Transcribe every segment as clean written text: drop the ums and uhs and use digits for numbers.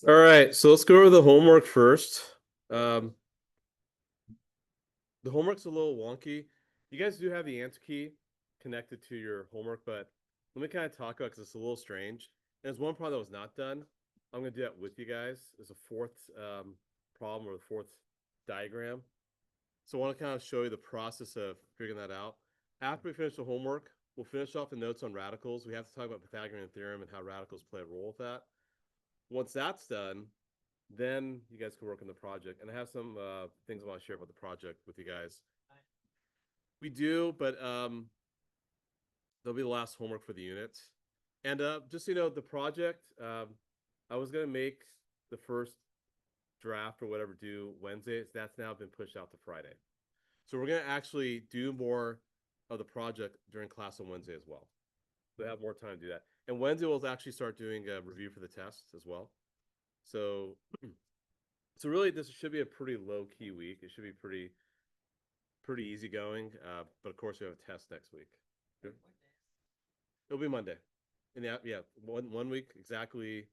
All right, so let's go over the homework first. The homework's a little wonky. You guys do have the answer key connected to your homework, but let me kind of talk about it because it's a little strange. And there's one problem that was not done. I'm going to do that with you guys. There's a fourth problem or the fourth diagram. So I want to kind of show you the process of figuring that out. After we finish the homework, we'll finish off the notes on radicals. We have to talk about Pythagorean theorem and how radicals play a role with that. Once that's done, then you guys can work on the project. And I have some things I want to share about the project with you guys. We do, but that'll be the last homework for the unit. And just so you know, the project, I was going to make the first draft or whatever due Wednesday. So that's now been pushed out to Friday. So we're going to actually do more of the project during class on Wednesday as well. We'll have more time to do that. And Wednesday we'll actually start doing a review for the tests as well. So really this should be a pretty low-key week. It should be pretty easygoing. But of course we have a test next week. Good. It'll be Monday. And yeah, one week exactly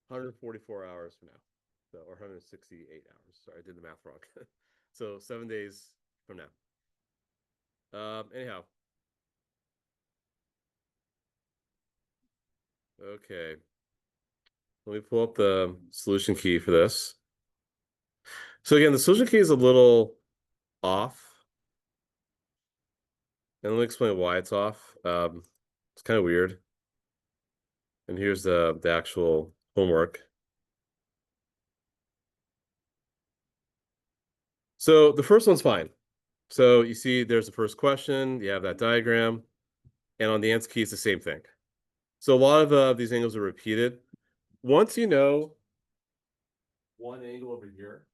144 hours from now. So, or 168 hours. Sorry, I did the math wrong. So 7 days from now. Anyhow. Okay. Let me pull up the solution key for this. So again, the solution key is a little off. And let me explain why it's off. It's kind of weird. And here's the actual homework. So the first one's fine. So you see there's the first question, you have that diagram, and on the answer key, it's the same thing. So a lot of these angles are repeated. Once you know one angle over here,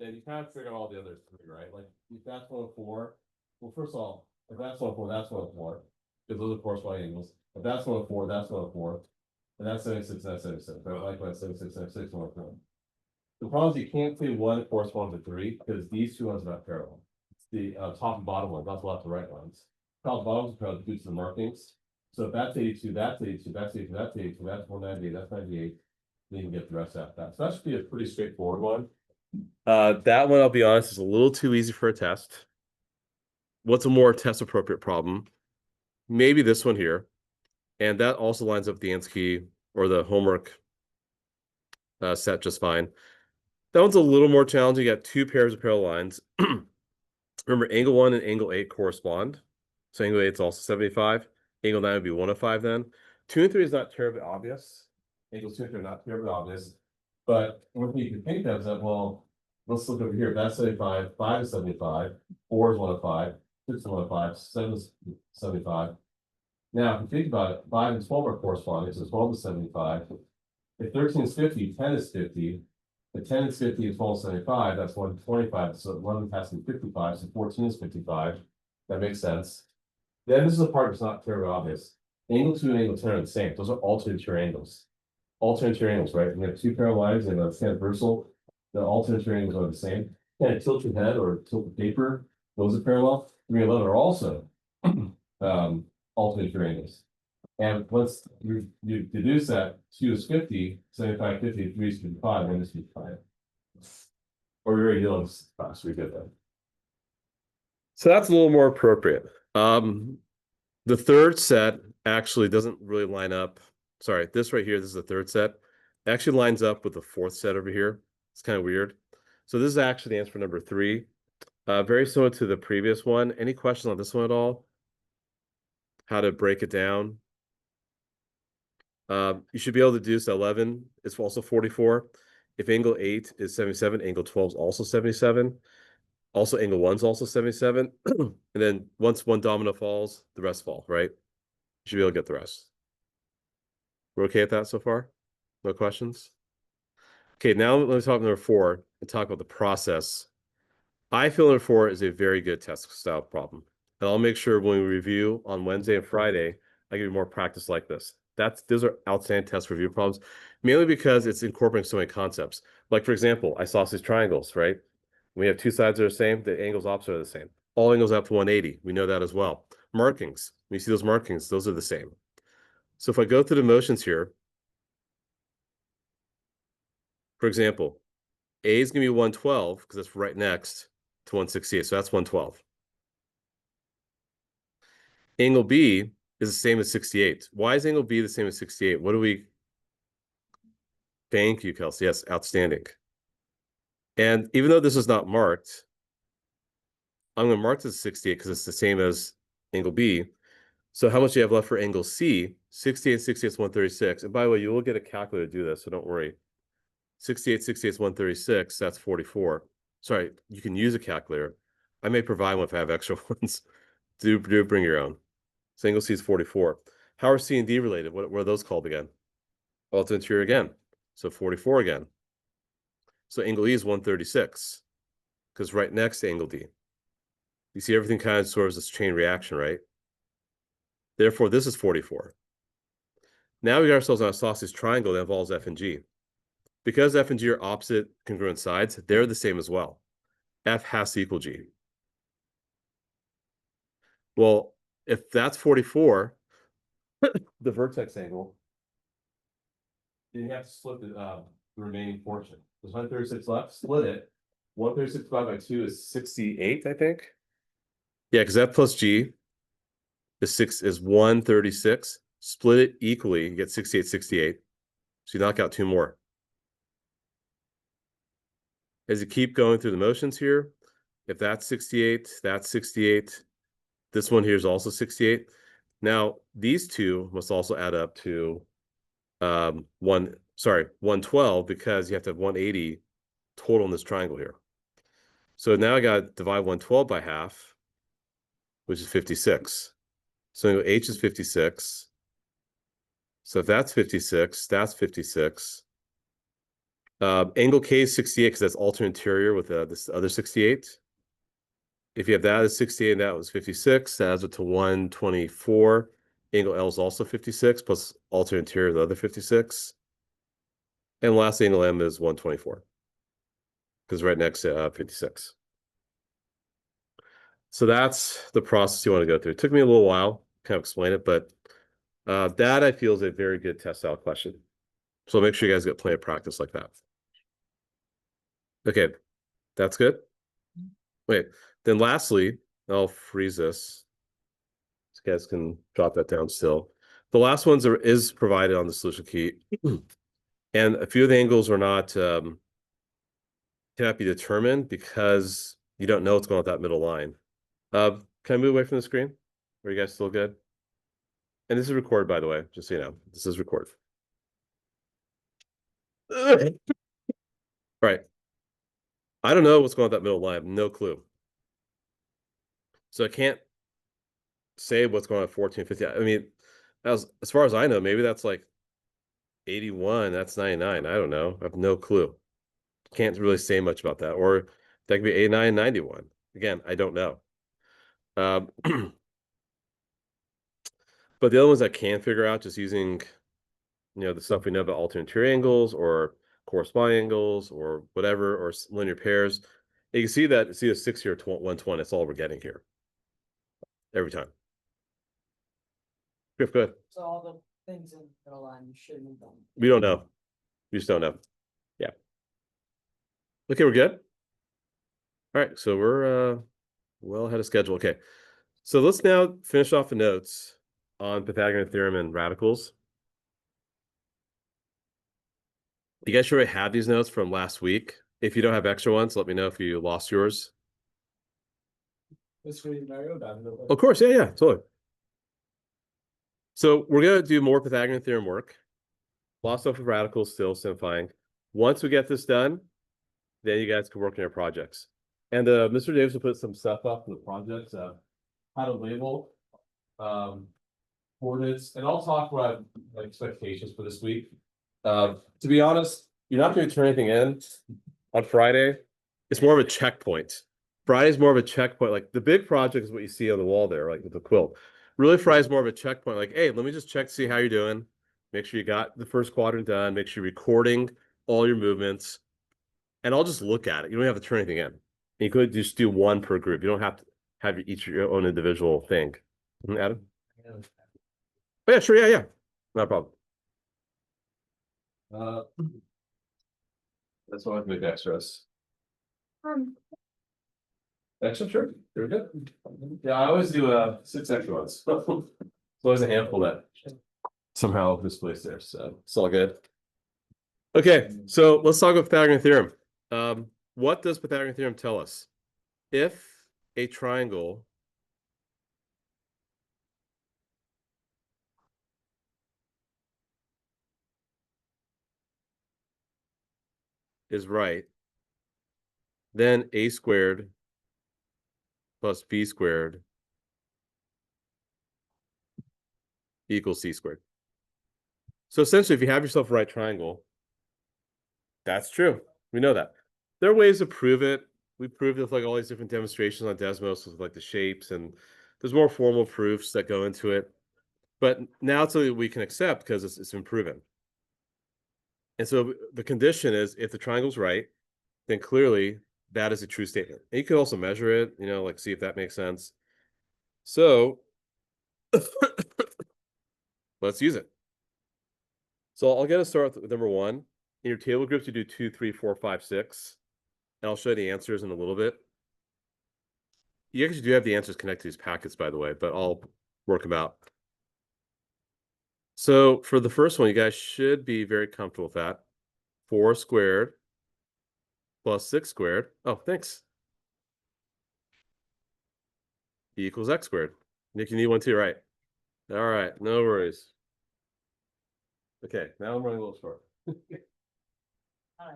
then you kind of figure out all the other three, right? Like if that's 104, well, first of all, if that's 104, that's 104, because those are corresponding angles. If that's 104, that's 104, and that's 76, that's 76. But likewise, 76, 76, 104. The problem is you can't say one corresponds to three because these two ones are not parallel. It's the top and bottom ones, not the left and right ones. Top and bottom is parallel due to the markings. So if that's 82, that's 82, that's 82, that's 82, that's 198, that's 98, then you can get the rest after that. So that should be a pretty straightforward one. That one, I'll be honest, is a little too easy for a test. What's a more test appropriate problem? Maybe this one here. And that also lines up the answer key or the homework set just fine. That one's a little more challenging. You got two pairs of parallel lines. Remember, angle 1 and angle 8 correspond. So angle 8 is also 75. Angle 9 would be 105 then. 2 and 3 is not terribly obvious. Angles 2 and 3 are not terribly obvious. But one thing you can think of is that, well, let's look over here. That's 75, 5 is 75, 4 is 105, 6 is 105, 7 is 75. Now, if you think about it, 5 and 12 are corresponding, so 12 is 75. If 13 is 50, 10 is 50. If 10 is 50 and 12 is 75, that's 125. So 1 has to be 55, so 14 is 55. That makes sense. Then this is the part that's not terribly obvious. Angle 2 and angle 10 are the same. Those are alternate interior angles. Alternate interior angles, right? We have two parallel lines and a transversal. The alternate interior angles are the same. And tilt your head or tilt the paper, those are parallel. 3 and 11 are also alternate interior angles. And once you deduce that 2 is 50, 75, 50, 3 is 55, and this is 55. Or you're already dealing with fast, we get that. So that's a little more appropriate. The third set actually doesn't really line up. Sorry, this right here, this is the third set. It actually lines up with the fourth set over here. It's kind of weird. So this is actually the answer for number 3. Very similar to the previous one. Any questions on this one at all? How to break it down? You should be able to deduce 11 is also 44. If angle 8 is 77, angle 12 is also 77. Also, angle 1 is also 77. And then once one domino falls, the rest fall, right? You should be able to get the rest. We're okay with that so far? No questions? Okay, now let me talk number 4 and talk about the process. I feel number 4 is a very good test style problem. And I'll make sure when we review on Wednesday and Friday, I give you more practice like this. Those are outstanding test review problems, mainly because it's incorporating so many concepts. Like, for example, isosceles triangles, right? We have two sides that are the same, the angles opposite are the same. All angles up to 180. We know that as well. Markings. When you see those markings, those are the same. So if I go through the motions here, for example, A is going to be 112 because that's right next to 168. So that's 112. Angle B is the same as 68. Why is angle B the same as 68? What do we... Thank you, Kelsey. Yes, outstanding. And even though this is not marked, I'm going to mark this as 68 because it's the same as angle B. So how much do you have left for angle C? 68, 68 is 136. And by the way, you will get a calculator to do this, so don't worry. 68, 68 is 136. That's 44. Sorry, you can use a calculator. I may provide one if I have extra ones. Do bring your own. So angle C is 44. How are C and D related? What are those called again? Alter interior again. So 44 again. So angle E is 136 because right next to angle D. You see everything kind of sort of this chain reaction, right? Therefore, this is 44. Now we got ourselves on a isosceles triangle that involves F and G. Because F and G are opposite congruent sides, they're the same as well. F has to equal G. Well, if that's 44, the vertex angle, then you have to split the remaining portion. There's 136 left, split it. 136 divided by 2 is 68, I think. Yeah, because F plus G is 136. Split it equally, you get 68, 68. So you knock out 2 more. As you keep going through the motions here, if that's 68, that's 68. This one here is also 68. Now, these two must also add up to 112 because you have to have 180 total in this triangle here. So now I got to divide 112 by half, which is 56. So H is 56. So if that's 56, that's 56. Angle K is 68 because that's alternate interior with this other 68. If you have that as 68 and that was 56, that adds it to 124. Angle L is also 56 plus alternate interior, the other 56. And last angle M is 124 because right next to 56. So that's the process you want to go through. It took me a little while to kind of explain it, but that I feel is a very good test style question. So make sure you guys get plenty of practice like that. Okay, that's good. Wait, then lastly, I'll freeze this. So you guys can drop that down still. The last ones is provided on the solution key. And a few of the angles are not cannot be determined because you don't know what's going on with that middle line. Can I move away from the screen? Are you guys still good? And this is recorded, by the way, just so you know. This is recorded. Right. I don't know what's going on with that middle line. I have no clue. So I can't say what's going on at 14, 15. I mean, as far as I know, maybe that's like 81. That's 99. I don't know. I have no clue. Can't really say much about that. Or that could be 89, 91. Again, I don't know. But the other ones I can figure out just using, the stuff we know about alternate interior angles or corresponding angles or whatever, or linear pairs. You can see that, see a 60 or 120. That's all we're getting here every time. Griff, go ahead. So all the things in the middle line you shouldn't have done. We don't know. We just don't know. Yeah. Okay, we're good. All right, so we're well ahead of schedule. Okay, so let's now finish off the notes on Pythagorean theorem and radicals. You guys sure have these notes from last week? If you don't have extra ones, let me know if you lost yours. Of course, yeah, totally. So we're gonna do more Pythagorean theorem work. Lots of stuff with radicals still simplifying. Once we get this done, then you guys can work on your projects. And Mr. Davis will put some stuff up in the projects, how to label coordinates, and I'll talk about expectations for this week. To be honest, you're not going to turn anything in on Friday. It's more of a checkpoint. Friday's more of a checkpoint. Like the big project is what you see on the wall there, like with the quilt. Really, Friday's more of a checkpoint. Like, hey, let me just check to see how you're doing. Make sure you got the first quadrant done. Make sure you're recording all your movements. And I'll just look at it. You don't have to turn anything in. You could just do one per group. You don't have have each your own individual thing. Adam? Oh, yeah, sure, yeah, not a problem. That's why I make extras. Extra, sure, very good. Yeah, I always do 6 extra ones. There's always a handful that somehow misplaced there, so it's all good. Okay, so let's talk about Pythagorean theorem. What does Pythagorean theorem tell us? If a triangle is right, then a squared plus b squared equals c squared. So essentially, if you have yourself a right triangle, that's true. We know that. There are ways to prove it. We proved it with like all these different demonstrations on Desmos with like the shapes, and there's more formal proofs that go into it. But now it's something we can accept because it's been proven. And so the condition is if the triangle's right, then clearly that is a true statement. And you can also measure it, like see if that makes sense. So let's use it. So I'll get us started with number 1. In your table groups, you do 2, 3, 4, 5, 6. And I'll show you the answers in a little bit. You actually do have the answers connected to these packets, by the way, but I'll work them out. So for the first one, you guys should be very comfortable with that. 4 squared plus 6 squared. Oh, thanks. Equals x squared. Nick, you need one too, right? All right, no worries. Okay, now I'm running a little short. Hi.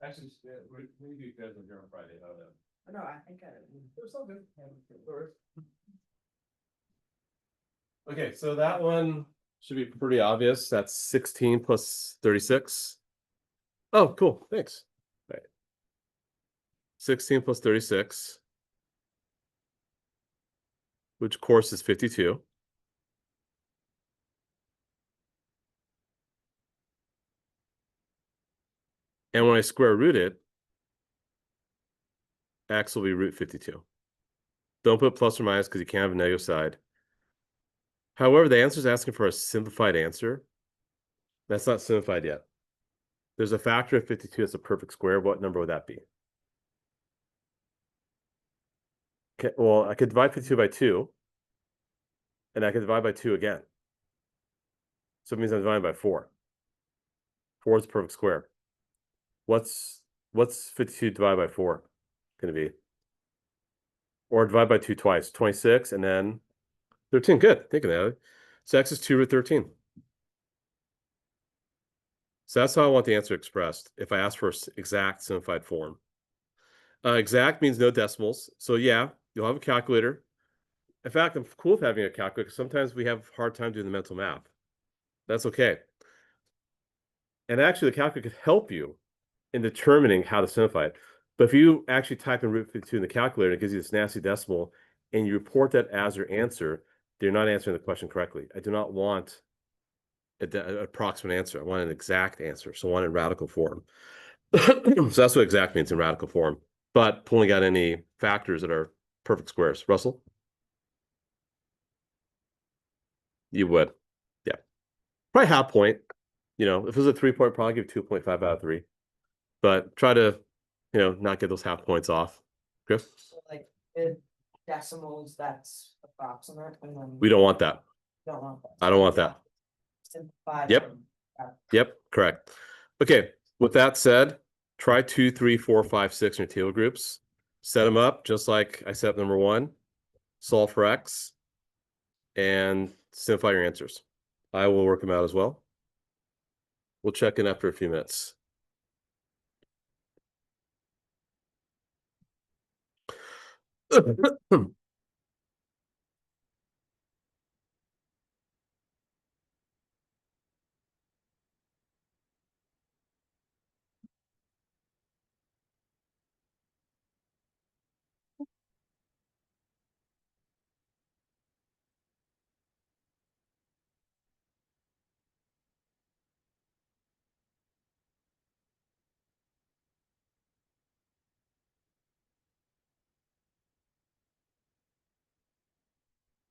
Actually, we do guys on here on Friday. No, I think There's something. Okay, so that one should be pretty obvious. That's 16 plus 36. Oh, cool. Thanks. All right. 16 plus 36, which of course is 52. And when I square root it, x will be root 52. Don't put plus or minus because you can't have a negative side. However, the answer is asking for a simplified answer. That's not simplified yet. There's a factor of 52 that's a perfect square. What number would that be? Okay, well, I could divide 52 by 2, and I could divide by 2 again. So it means I'm dividing by 4. 4 is a perfect square. What's 52 divided by 4 going to be? Or divide by 2 twice. 26 and then 13. Good. Thinking of that. So x is 2 root 13. So that's how I want the answer expressed if I ask for exact simplified form. Exact means no decimals. So yeah, you'll have a calculator. In fact, I'm cool with having a calculator because sometimes we have a hard time doing the mental math. That's okay. And actually, the calculator could help you in determining how to simplify it. But if you actually type in root 52 in the calculator, it gives you this nasty decimal, and you report that as your answer, you're not answering the question correctly. I do not want an approximate answer. I want an exact answer. So I want it in radical form. So that's what exact means in radical form. But pulling out any factors that are perfect squares. Russell? You would. Yeah. Probably half point. If it was a 3-point, probably give 2.5 out of 3. But try to, not get those half points off. Chris? So like the decimals, that's approximate, and then. We don't want that. Don't want that. I don't want that. Simplified. Yep. Yep, correct. Okay, with that said, try 2, 3, 4, 5, 6 in your table groups. Set them up just like I set up number 1. Solve for x. And simplify your answers. I will work them out as well. We'll check in after a few minutes.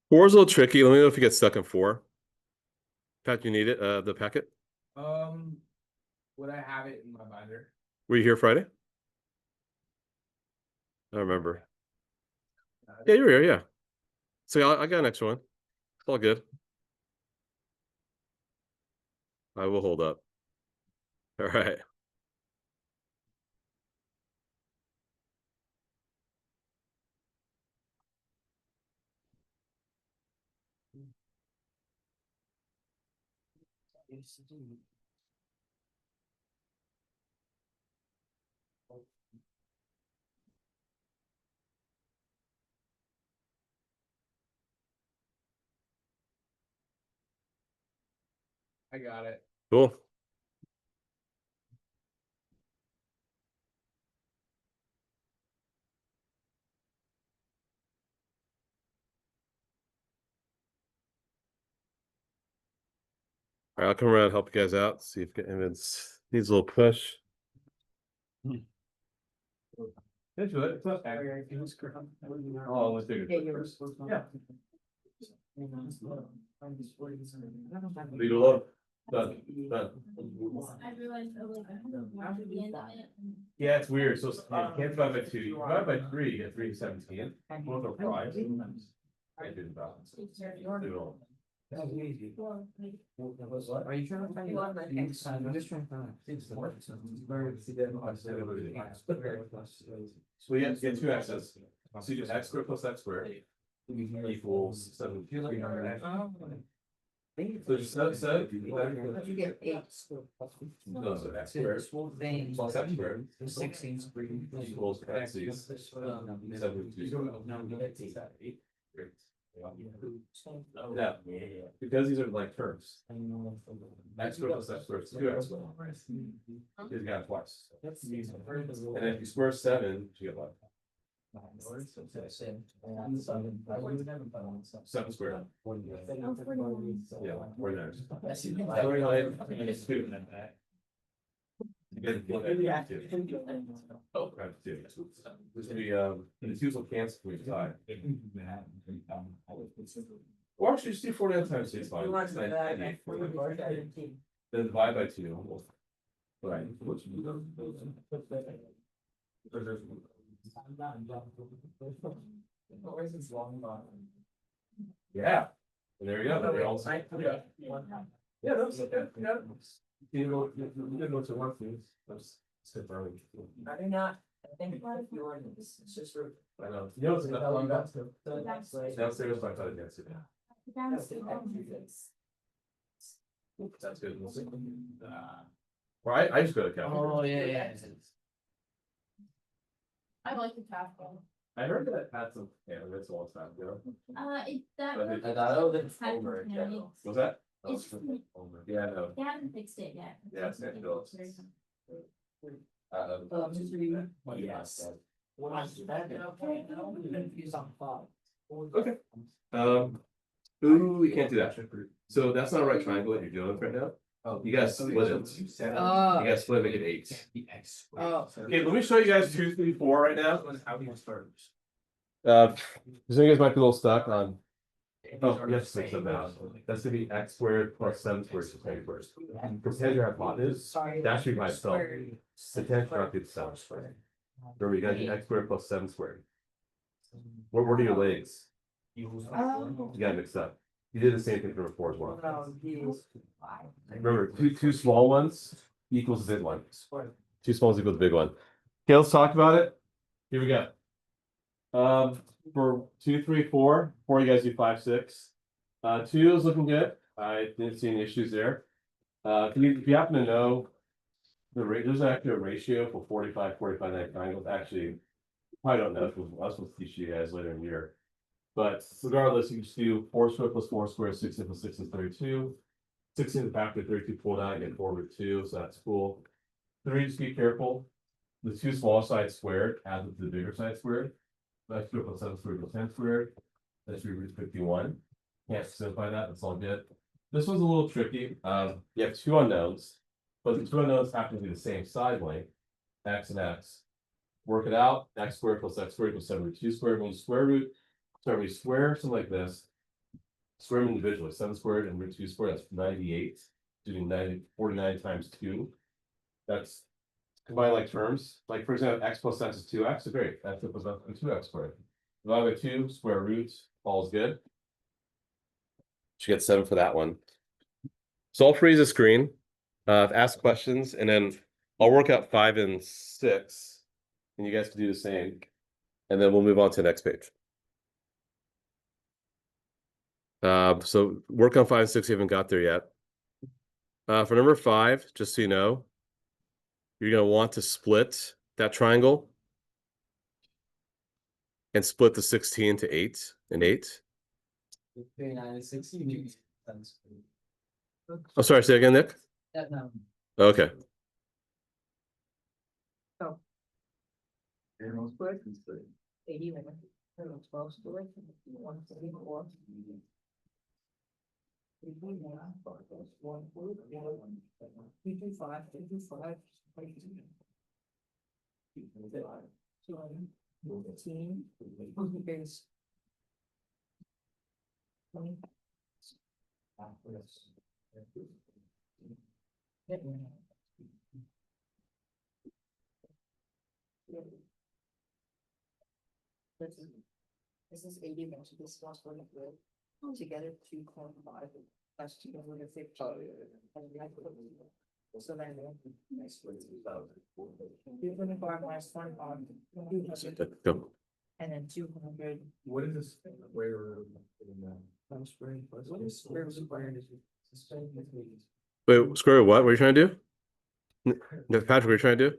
4 is a little tricky. Let me know if you get stuck in 4. Pat, you need it, the packet? Would I have it in my binder? Were you here Friday? I don't remember. Yeah, you were here, yeah. So I got an extra one. It's all good. I will hold up. All right. I got it. Cool. All right, I'll come around and help you guys out. See if it needs a little push. Into it. It's okay. Oh, let's take Yeah, it you're first. supposed to. Yeah. Leave it alone. Done. I realized I was at the end of it. Yeah, it's weird. So you can't divide by 2. You divide by 3, you get 3 to 17. Both are 5. I didn't balance. Do it all. Are you trying to find one that can sign? I'm just trying to find. So we have to get 2 x's. So you do x squared plus x squared equals 7. So just so. But you get 8 squared plus. No, so x squared Thing. plus x squared 16 squared. equals x's. 7. Yeah, because these are like terms. X squared plus x squared is 2x squared. You got it twice. And if you square 7, you get what? 7 squared. Yeah, 49. Oh, right, 2. This will be, the 2's will cancel for each side. Or actually just do 49 times 2 is fine. You want It's to 98. that? Then divide by 2. Right. Yeah. And there you go. They're all. Yeah, that's okay. Yeah. You didn't know to one thing. That's early. I do not, I think if you want, it's just. I know. You know, it's enough long downstairs, but I thought it gets it. That's good. We'll see. Right, I just go to Cal. Oh, yeah. I like the tackle. I heard that had some, yeah, that's a long time ago. That. But was- it- Was that? It's, Yeah, I know. they haven't fixed it yet. Yeah, it's St. Philip's. Yes. Okay. Ooh, we can't do that. So that's not a right triangle that you're dealing with right now. Oh, You gotta split it. You Oh. gotta split it, make it 8. Oh. Okay, let me show you guys 2, 3, 4 right now. How do you start? Some of you guys might be a little stuck on. Oh, yes, fix them out. That's gonna be x squared plus 7 squared is 10 squared. Pretend your hypotenuse, Sorry. that should be by itself. The 10 cannot be the 7 squared. Remember, you gotta do x squared plus 7 squared. What are your legs? You got mixed up. You did the same thing for 4 as well. Remember, two small ones equals a big one. 2 smalls equals the big one. Okay, let's talk about it. Here we go. For 2, 3, 4, you guys do 5, 6. 2 is looking good. I didn't see any issues there. If you happen to know the rate, there's actually a ratio for 45, 9 triangles. Actually, I don't know if I was supposed to teach you guys later in the year. But regardless, you can just do 4 squared plus 4 squared, 16 plus 6 is 32. 16 is a factor of 32 pulled out, get 4 root 2, so that's cool. 3, just be careful. The 2 small sides squared adds up to the bigger side squared. X squared plus 7 squared equals 10 squared. That should be root 51. Can't simplify that, that's all good. This one's a little tricky. You have 2 unknowns, but the 2 unknowns happen to be the same side length, x and x. Work it out, x squared plus x squared equals 7 root 2 squared. When you square root, so we square something like this, Square them individually, 7 squared and root 2 squared, that's 98. Doing 49 times 2. That's combine like terms, like for example, x plus x is 2x, so great, that's equals up to 2x squared. Divided by 2, square root, all is good. Should get 7 for that one. So I'll freeze the screen, ask questions, and then I'll work out 5 and 6, and you guys can do the same. And then we'll move on to the next page. So work on 5 and 6, you haven't got there yet. For number 5, just so you know, you're going to want to split that triangle and split the 16 to 8 and 8. 39 and 16. Oh, sorry, say again, Nick. That no. Okay. Everyone's breaking straight. 81. 12 squared. 174. 225. 225. 215. Base. 20. This is 80, so this one's for the grid. Together 2.5 plus 250. So then. 225 minus 25. Go. And then 200. What is this square root? What is square root of iron? Wait, square root what? What are you trying to do? No, Patrick, what are you trying to do?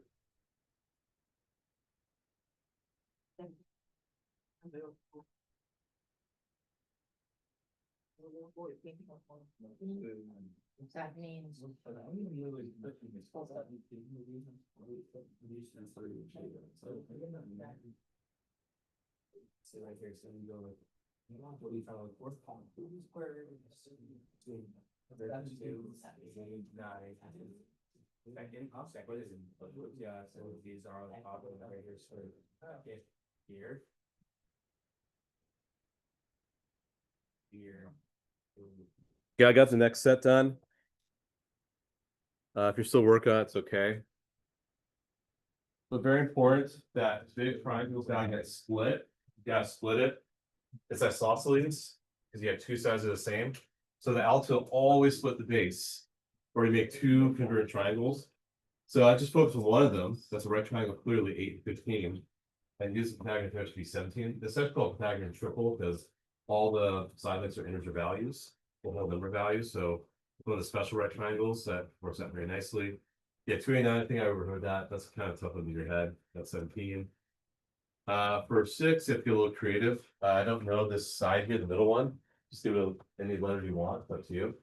That means. So right here, so you go like. What do you found like fourth column? Square. Offset, what is it? Yeah, so these are on top of right here, so here. Here. Yeah, I got the next set done. If you're still working on it, it's okay. But very important that big triangles gotta get split. You gotta split it. It's isosceles because you have two sides of the same. So the alto always split the base, or you make two congruent triangles. So I just focus on one of them. That's a right triangle, clearly 8 and 15. And use the Pythagorean theorem to be 17. This is called Pythagorean triple because all the side lengths are integer values, whole number values. So one of the special right triangles that works out very nicely. Yeah, 289, I think I overheard that. That's kind of tough in your head. That's 17. For 6, if you're a little creative, I don't know this side here, the middle one. Just give it any letter you want, it's up to you.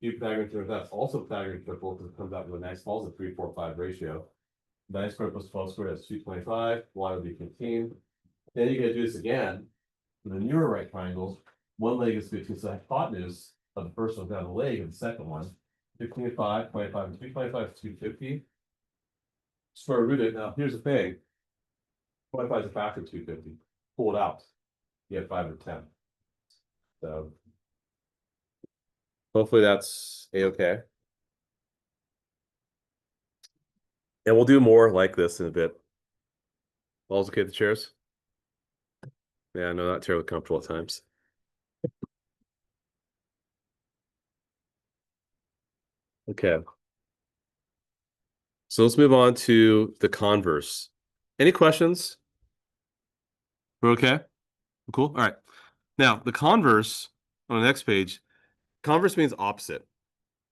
Pythagorean theorem, that's also Pythagorean triple because it comes out with a nice, falls a 3-4-5 ratio. 9 squared plus 12 squared, that's 225. Y would be 15. Then you gotta do this again. For the newer right triangles, one leg is 15. So the hypotenuse of the first one down the leg of the second one. 15 and 5, 25 and 225 is 250. Square root it. Now here's the thing. 25 is a factor of 250. Pull it out. You have 5 or 10. So hopefully that's a-okay. And we'll do more like this in a bit. All's okay with the chairs? Yeah, I know, not terribly comfortable at times. Okay. So let's move on to the converse. Any questions? We're okay? Cool. All right. Now, the converse on the next page, converse means opposite.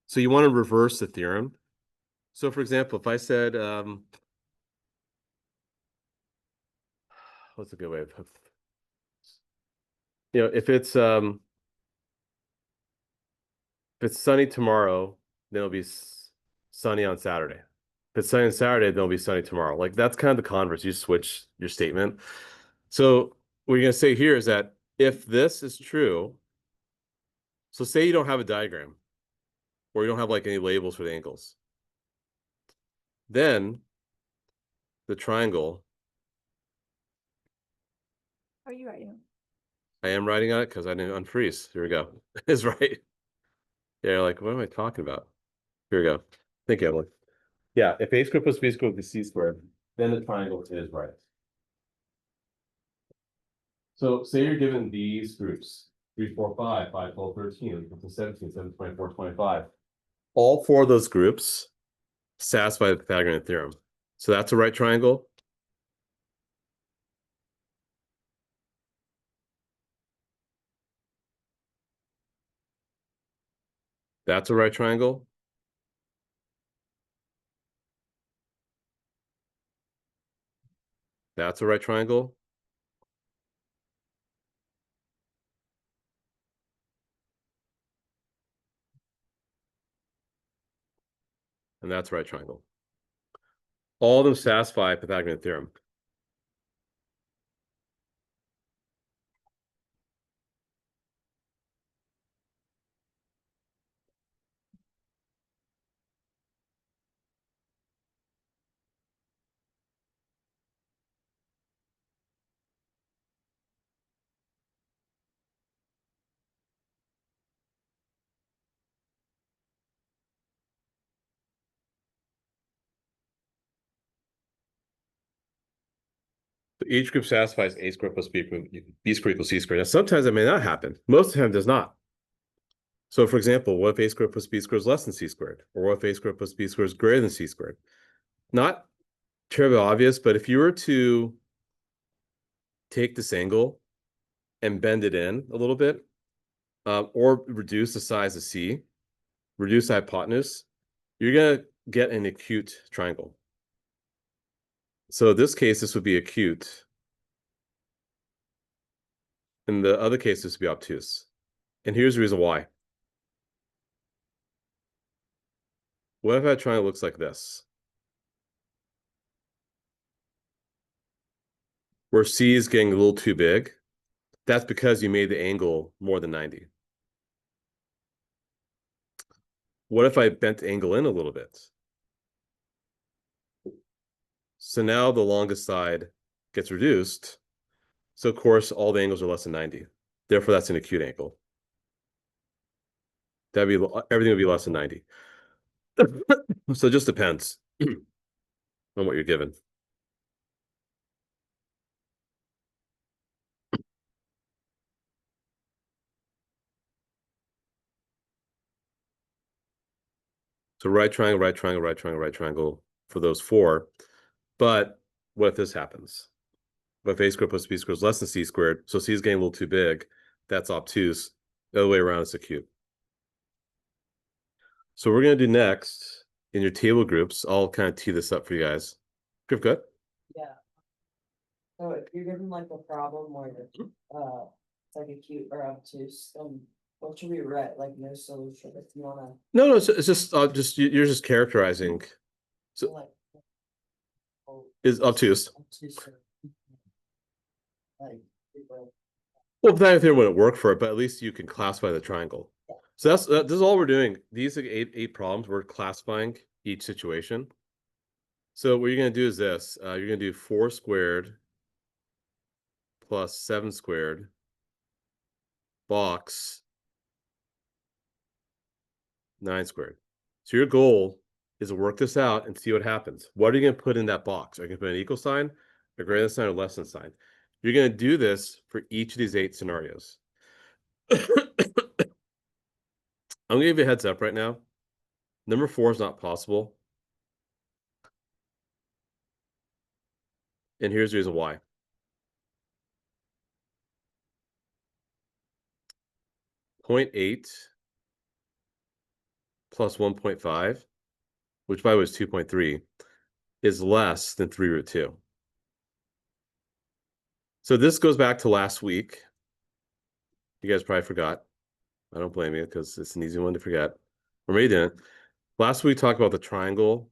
So you want to reverse the theorem. So for example, if I said, what's a good way of, if it's sunny tomorrow, then it'll be sunny on Saturday. If it's sunny on Saturday, then it'll be sunny tomorrow. Like that's kind of the converse. You switch your statement. So what you're gonna say here is that if this is true, so say you don't have a diagram, or you don't have like any labels for the angles, then the triangle. Are you writing? I am writing on it because I didn't unfreeze. Here we go. It's right. Yeah, like, what am I talking about? Here we go. Thank you, Emily. Yeah, if a squared plus b squared equals c squared, then the triangle is right. So say you're given these groups, 3, 4, 5, 5, 12, 13, 15, 17, 7, 24, 25. All four of those groups satisfy the Pythagorean theorem. So that's a right triangle. That's a right triangle. That's a right triangle. And that's a right triangle. All of them satisfy Pythagorean theorem. So each group satisfies a squared plus b squared equals c squared. Now, sometimes that may not happen. Most of the time, it does not. So, for example, what if a squared plus b squared is less than c squared? Or what if a squared plus b squared is greater than c squared? Not terribly obvious, but if you were to take this angle and bend it in a little bit, or reduce the size of c, reduce the hypotenuse, you're going to get an acute triangle. So in this case, this would be acute. In the other case, this would be obtuse. And here's the reason why. What if that triangle looks like this? Where C is getting a little too big. That's because you made the angle more than 90. What if I bent the angle in a little bit? So now the longest side gets reduced. So of course, all the angles are less than 90. Therefore, that's an acute angle. Everything would be less than 90. So it just depends on what you're given. So right triangle, right triangle, right triangle, right triangle for those four. But what if this happens? What if a squared plus b squared is less than c squared? So c is getting a little too big. That's obtuse. The other way around is acute. So we're going to do next in your table groups. I'll kind of tee this up for you guys. Good. Yeah. So if you're given like a problem where it's like acute or obtuse, then what should we write? Like no solution if you wanna No, it's just you're just characterizing. So like. is obtuse. Obtuse. Like. Well, Pythagorean theorem wouldn't work for it, but at least you can classify the triangle. So this is all we're doing. These are eight problems. We're classifying each situation. So what you're going to do is this. You're going to do 4 squared plus 7 squared box 9 squared. So your goal is to work this out and see what happens. What are you going to put in that box? Are you going to put an equal sign, a greater than sign, or less than sign? You're going to do this for each of these 8 scenarios. I'm going to give you a heads up right now. Number 4 is not possible. And here's the reason why. Point 0.8 plus 1.5, which by the way is 2.3, is less than 3 root 2. So this goes back to last week. You guys probably forgot. I don't blame you because it's an easy one to forget. Or maybe you didn't. Last week we talked about the triangle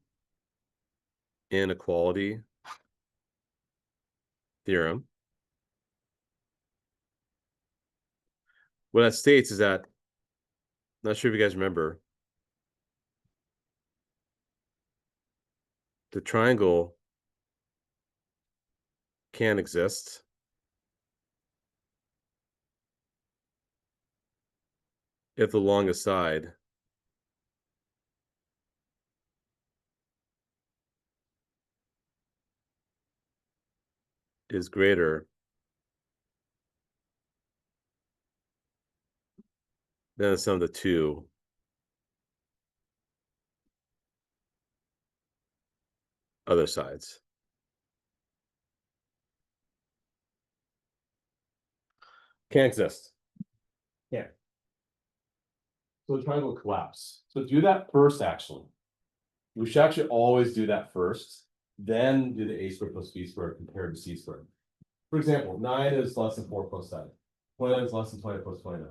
inequality theorem. What that states is that, not sure if you guys remember, the triangle can exist if the longest side is greater than the sum of the two other sides. Can't exist. So the triangle collapse. So do that first, actually. We should actually always do that first, then do the a squared plus b squared compared to c squared. For example, 9 is less than 4 plus 7. 20 is less than 20 plus 29.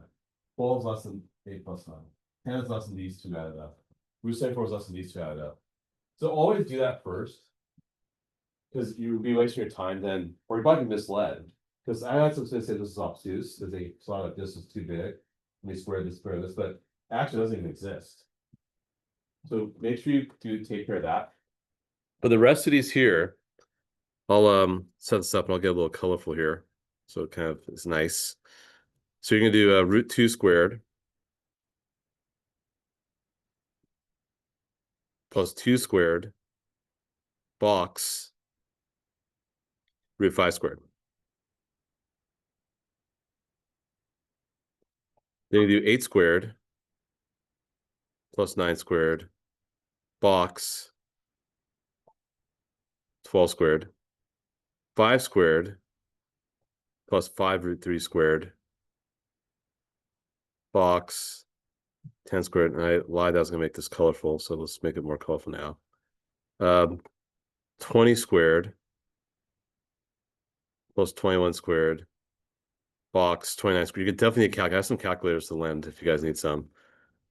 12 is less than 8 plus 9. 10 is less than these two added up. Root 74 is less than these two added up. So always do that first. Because you'll be wasting your time then, or you're probably misled. Because I had some say this is obtuse, because they saw that this is too big. And they square this, but actually doesn't even exist. So make sure you do take care of that. But the rest of these here, I'll set this up and I'll get a little colorful here. So it kind of is nice. So you're gonna do root 2 squared plus 2 squared box root 5 squared. Then you do 8 squared plus 9 squared box 12 squared. 5 squared plus 5 root 3 squared box 10 squared. And I lied, I was gonna make this colorful, so let's make it more colorful now. 20 squared plus 21 squared box 29 squared. You could definitely need I have some calculators to lend if you guys need some.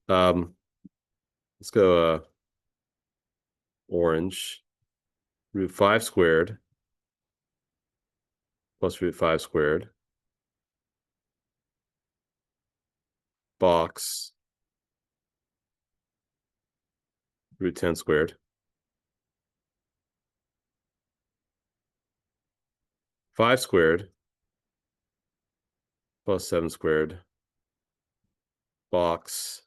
Let's go orange. Root 5 squared plus root 5 squared box root 10 squared. 5 squared plus 7 squared box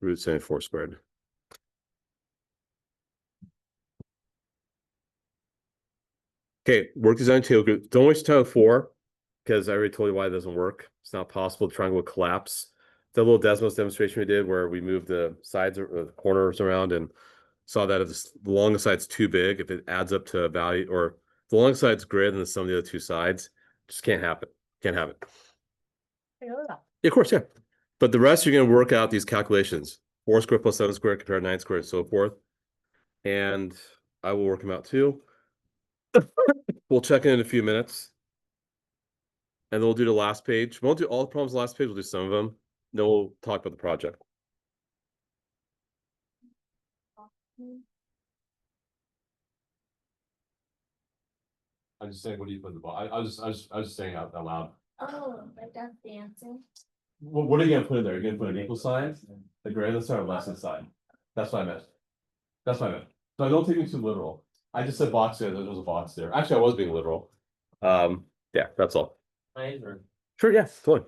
root 74 squared. Okay, work design tail group. Don't waste time with 4 because I already told you why it doesn't work. It's not possible. The triangle will collapse. The little Desmos demonstration we did where we moved the sides or the corners around and saw that if the longest side's too big, if it adds up to a value, or the longest side's greater than the sum of the other two sides, just can't happen. Can't have it. Yeah, of course, yeah. But the rest, you're going to work out these calculations. 4 squared plus 7 squared compared to 9 squared and so forth. And I will work them out too. We'll check in a few minutes. And then we'll do the last page. We won't do all the problems last page. We'll do some of them. Then we'll talk about the project. I'm just saying, what do you put in the ball? I was just saying out loud. Oh, like that's dancing. What are you gonna put in there? You're gonna put an equal sign, the greater than sign or less than sign? That's what I meant. That's what I meant. So don't take me too literal. I just said box there, there was a box there. Actually, I was being literal. Yeah, that's all. Sure, yeah, totally.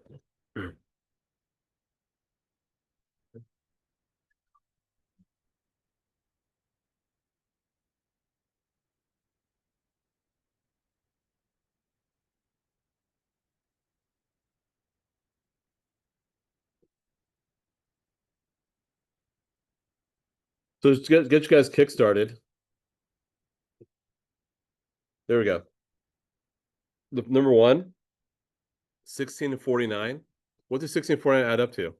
So just get you guys kick started. There we go. The number 1, 16 and 49. What does 16 and 49 add up to?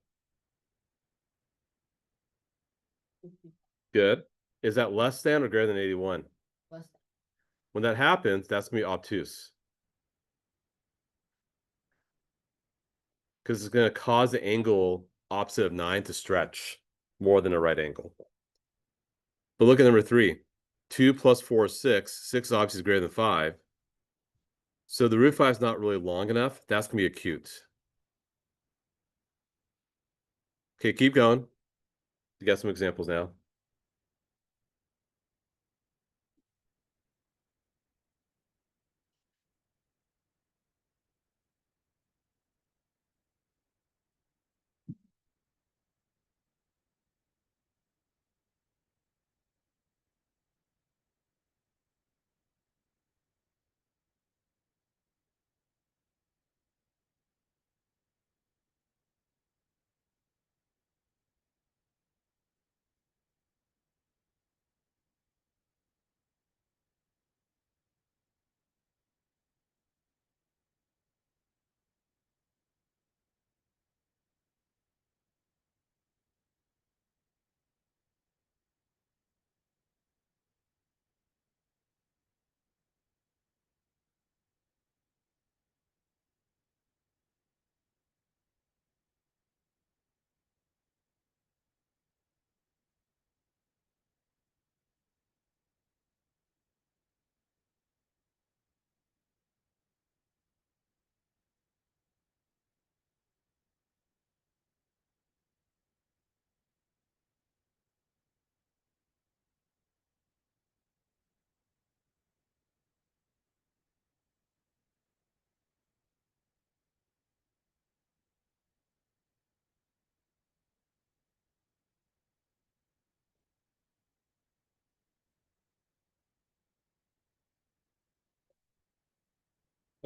Good. Is that less than or greater than 81? When that happens, that's gonna be obtuse. Because it's gonna cause the angle opposite of 9 to stretch more than a right angle. But look at number 3. 2 plus 4 is 6. 6 obviously is greater than 5. So the root 5 is not really long enough. That's gonna be acute. Okay, keep going. You got some examples now.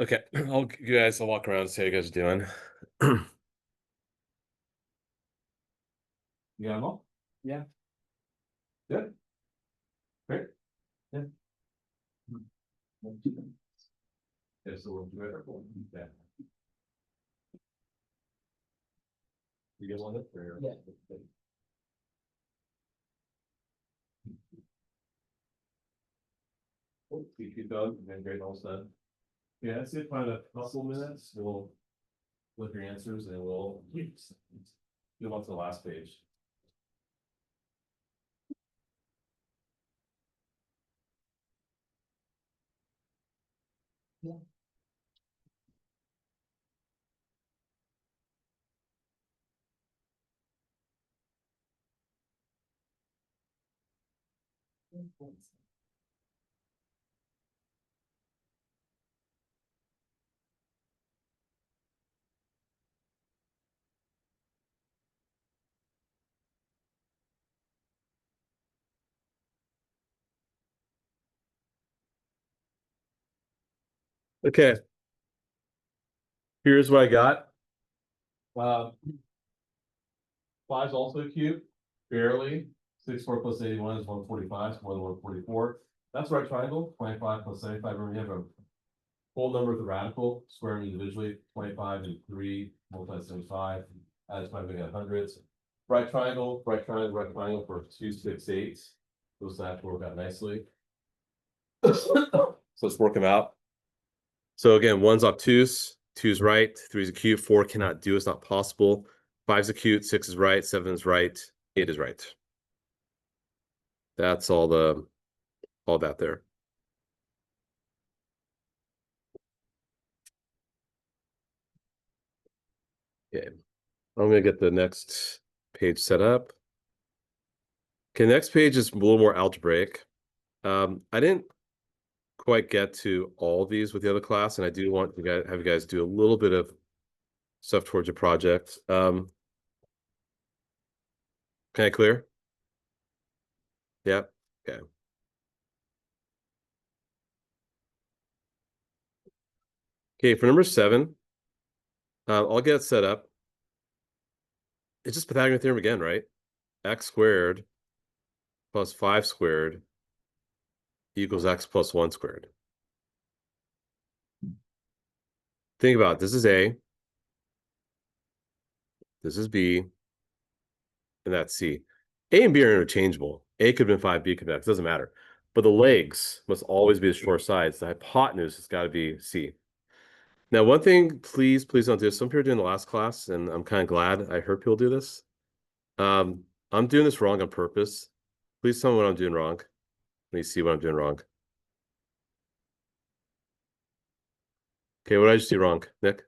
Okay, I'll walk around and see how you guys are doing. You got them all? Yeah. Good. Great. Yeah. Yeah, so we'll do it. Yeah. You get one of it? Or- Yeah. Cool. You keep going, and then great, all set. Yeah, that's it, probably a couple minutes, we'll look your answers and we'll move on to the last page. Okay. Here's what I got. Five's also cute, barely. 64 plus 81 is 145, it's more than 144. That's right triangle, 25 plus 75. Remember, you have a whole number with a radical, squaring individually, 25 and 3 multiplied 75. Add 5, we got hundreds. Right triangle, right triangle, right triangle for 2, 6, 8. Those that work out nicely. So let's work them out. So again, 1's obtuse, 2's right, 3's acute, 4 cannot do, it's not possible. 5's acute, 6 is right, 7 is right, 8 is right. That's all that there. Okay, I'm gonna get the next page set up. Okay, next page is a little more algebraic. I didn't quite get to all these with the other class, and I do want to have you guys do a little bit of stuff towards your project. Can I clear? Yep. Okay. Okay, for number 7, I'll get it set up. It's just Pythagorean theorem again, right? X squared plus 5 squared equals x plus 1 squared. Think about it. This is A. This is B. And that's C. A and B are interchangeable. A could have been 5, B could have been X. Doesn't matter. But the legs must always be the short sides. The hypotenuse has got to be C. Now, one thing, please don't do this. Some people are doing the last class, and I'm kind of glad I heard people do this. I'm doing this wrong on purpose. Please tell me what I'm doing wrong. Let me see what I'm doing wrong. Okay, what did I just do wrong, Nick?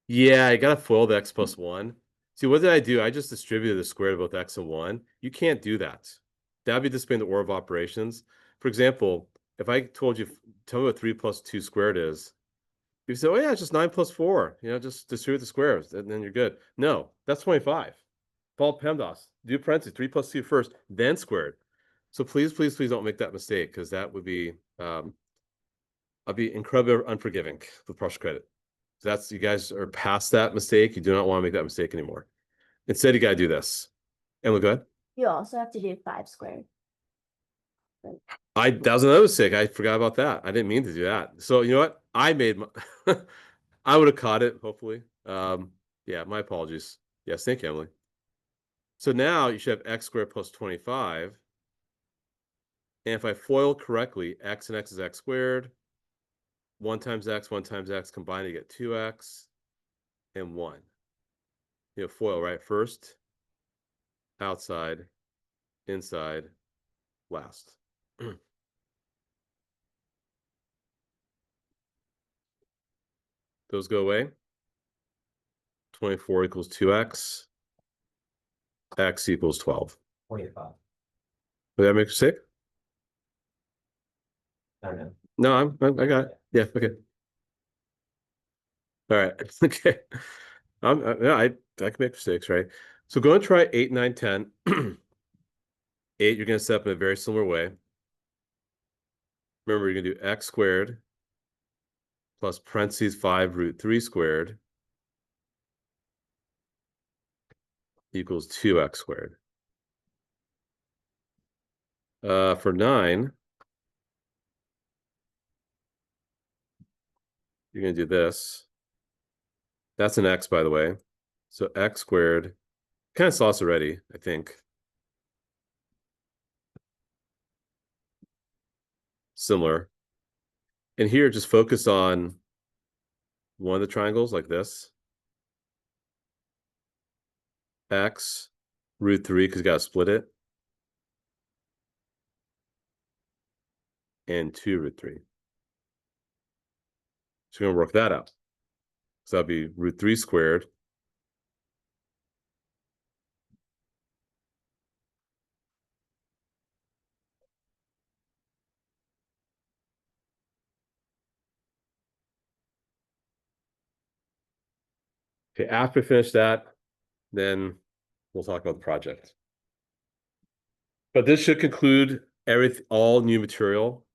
Yeah, I gotta FOIL the x plus 1. See, what did I do? I just distributed the square root of both x and 1. You can't do that. That'd be displaying the order of operations. For example, if I told you, tell me what 3 plus 2 squared is, you say, oh yeah, it's just 9 plus 4. You know, just distribute the squares, and then you're good. No, that's 25. Follow PEMDAS. Do parentheses, 3 plus 2 first, then squared. So please don't make that mistake, because that would be, I'll be incredibly unforgiving with partial credit. You guys are past that mistake. You do not want to make that mistake anymore. Instead, you got to do this. Emily, go ahead. You also have to do 5 squared. That was another mistake. I forgot about that. I didn't mean to do that. So you know what? I would have caught it, hopefully. Yeah, my apologies. Yes, thank you, Emily. So now you should have x squared plus 25. And if I FOIL correctly, x and x is x squared. 1 times x combined, you get 2x and 1. You know, FOIL, right? First, outside, inside, last. Those go away. 24 equals 2x. X equals 12. 25. Did that make you sick? I don't know. No, I got it. Yeah, okay. All right. Okay. Yeah, I can make mistakes, right? So go and try 8, 9, 10. 8, you're gonna set up in a very similar way. Remember, you're gonna do x squared plus parentheses 5 root 3 squared equals 2x squared. For 9, you're gonna do this. That's an x, by the way. So x squared, kind of saw this already, I think. Similar. And here, just focus on one of the triangles like this. X root 3, because you got to split it. And 2 root 3. So we're going to work that out. So that'll be root 3 squared. Okay, after we finish that, then we'll talk about the project. But this should conclude all new material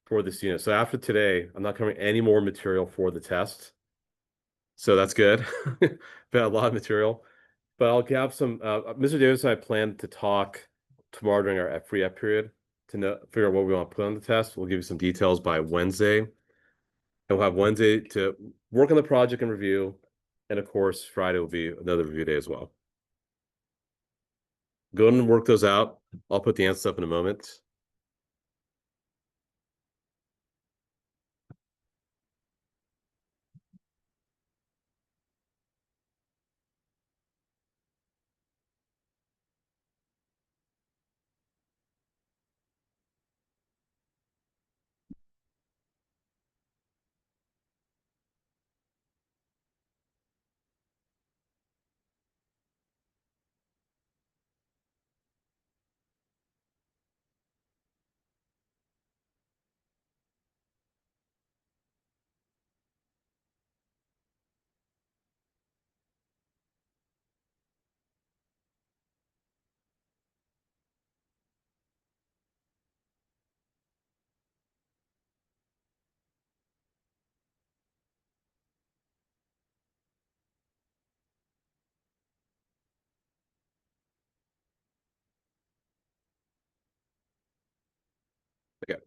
for this unit. So after today, I'm not covering any more material for the test. So that's good. Been a lot of material. But I'll have some, Mr. Davis and I plan to talk tomorrow during our free up period to figure out what we want to put on the test. We'll give you some details by Wednesday. And we'll have Wednesday to work on the project and review. And of course, Friday will be another review day as well. Go and work those out. I'll put the answers up in a moment. Okay.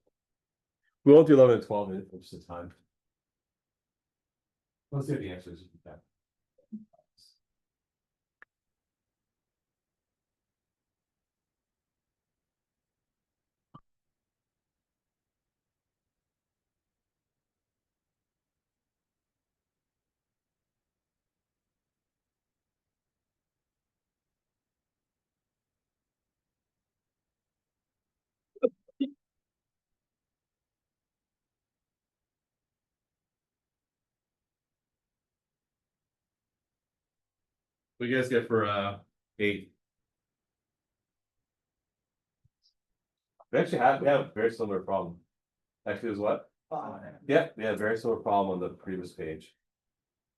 We won't do 11 and 12 in interest of time. Let's see what the answers. What do you guys get for 8? We actually have a very similar problem. Actually, is what? 5. Yeah, we had a very similar problem on the previous page.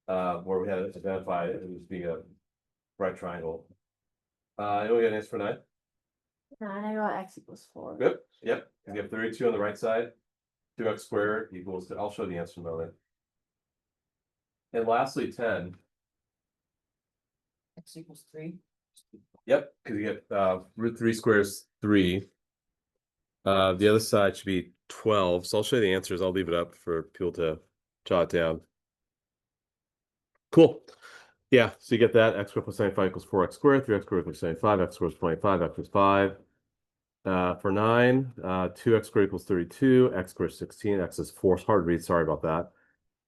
Where we had identified it as being a right triangle. Anyone got an answer for 9? 9, I got x equals 4. Good. Yep. You have 32 on the right side. 2x squared equals I'll show the answer in a moment. And lastly, 10. X equals 3. Yep, because you get root 3 squared is 3. The other side should be 12. So I'll show you the answers. I'll leave it up for people to jot down. Cool. Yeah, so you get that x squared plus 75 equals 4x squared, 3x squared equals 75, x squared is 25, x is 5. For 9, 2x squared equals 32, x squared is 16, x is 4. It's hard to read, sorry about that.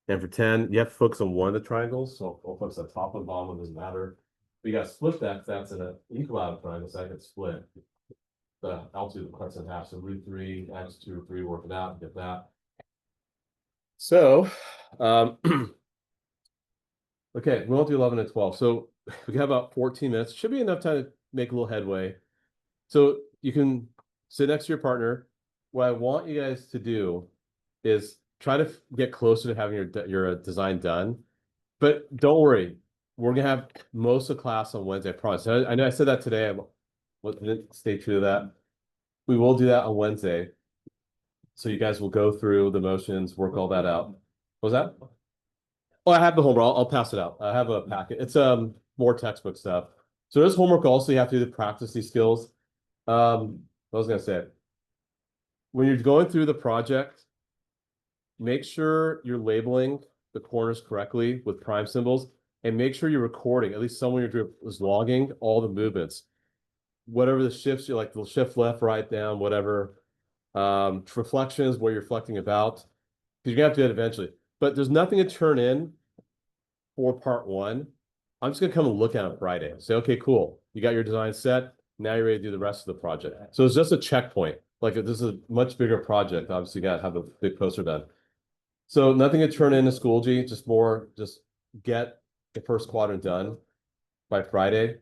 And for 10, you have to focus on one of the triangles. So I'll focus on top and bottom, it doesn't matter. We got to split that, that's in an equilateral triangle, so I can split the altitude cuts in half. So root 3, x 2 root 3, work it out, get that. So, okay, we won't do 11 and 12. So we have about 14 minutes. Should be enough time to make a little headway. So you can sit next to your partner. What I want you guys to do is try to get closer to having your design done. But don't worry, we're gonna have most of the class on Wednesday, I promise. I know I said that today. Stay true to that. We will do that on Wednesday. So you guys will go through the motions, work all that out. What was that? Oh, I have the homework. I'll pass it out. I have a packet. It's more textbook stuff. So there's homework also. You have to do to practice these skills. I was gonna say, when you're going through the project, make sure you're labeling the corners correctly with prime symbols, and make sure you're recording. At least someone in your group is logging all the movements, whatever the shifts you like, the shift left, right, down, whatever. Reflections, where you're reflecting about, because you're gonna have to do it eventually. But there's nothing to turn in for part one. I'm just gonna come and look at it Friday. Say, okay, cool. You got your design set. Now you're ready to do the rest of the project. So it's just a checkpoint. Like if this is a much bigger project, obviously you gotta have a big poster done. So nothing to turn in to Schoology, just get the first quadrant done by Friday.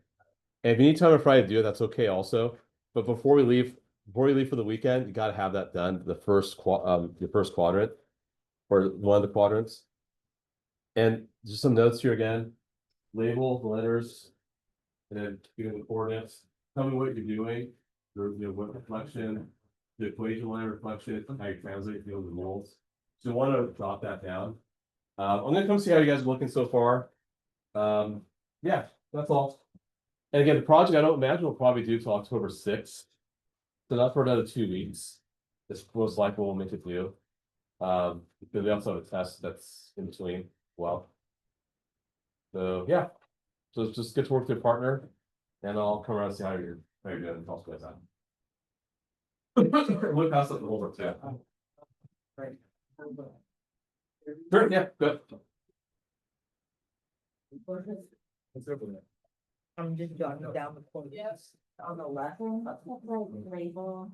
And if you need time on Friday to do it, that's okay also. But before you leave for the weekend, you gotta have that done, your first quadrant, or one of the quadrants. And just some notes here again, label the letters, and then give the coordinates. Tell me what you're doing, what reflection, the equation line reflection, how you translate fields and moles. So you want to drop that down. I'm gonna come see how you guys are looking so far. Yeah, that's all. And again, the project I don't imagine we'll probably do till October 6th. So not for another 2 weeks. This most likely will make it do. Because we also have a test that's in between. Well. So yeah. So just get to work with your partner, and I'll come around and see how you're doing and talk to you guys out. We'll pass up the homework too. Right. Sure, yeah, good. I'm just jotting down the point. Yes. On the left. Label.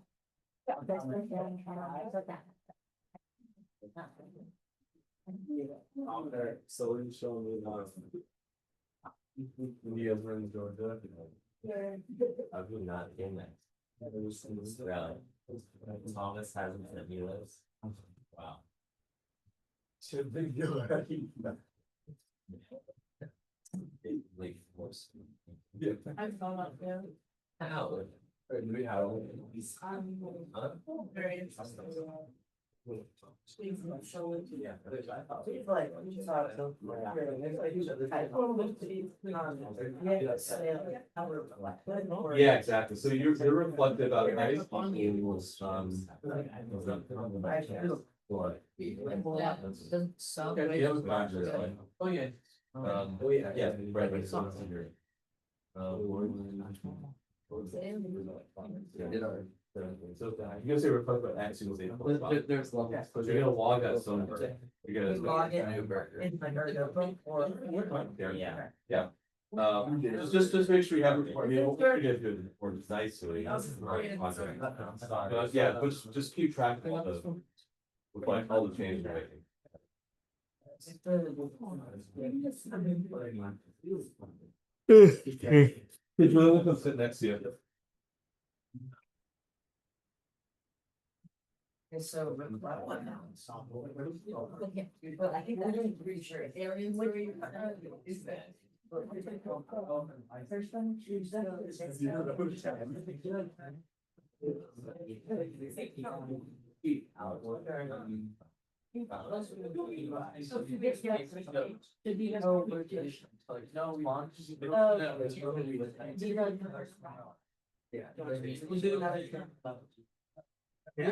So we're showing you India's in Georgia. I would not in that. Really? Thomas hasn't sent me those. Wow. Should they do it? Like force. Yeah. I saw that too. How? We have. Very interesting. Yeah. She's like, she's also. Yeah, exactly. So you're reflective about it, right? Doesn't sound. Oh, yeah. Yeah, right, right. So, you gonna say reflect about X equals 8. There's levels. So you're gonna log that somewhere. You're gonna Log it in my notebook or. Yeah. Just make sure you have, I mean, hopefully you guys do it or nicely. Yeah, but just keep track of all the, like, all the changes you're making. Hey, Julie, come sit next to you. So. But I think I'm pretty sure. Areas where you. Is that? First one,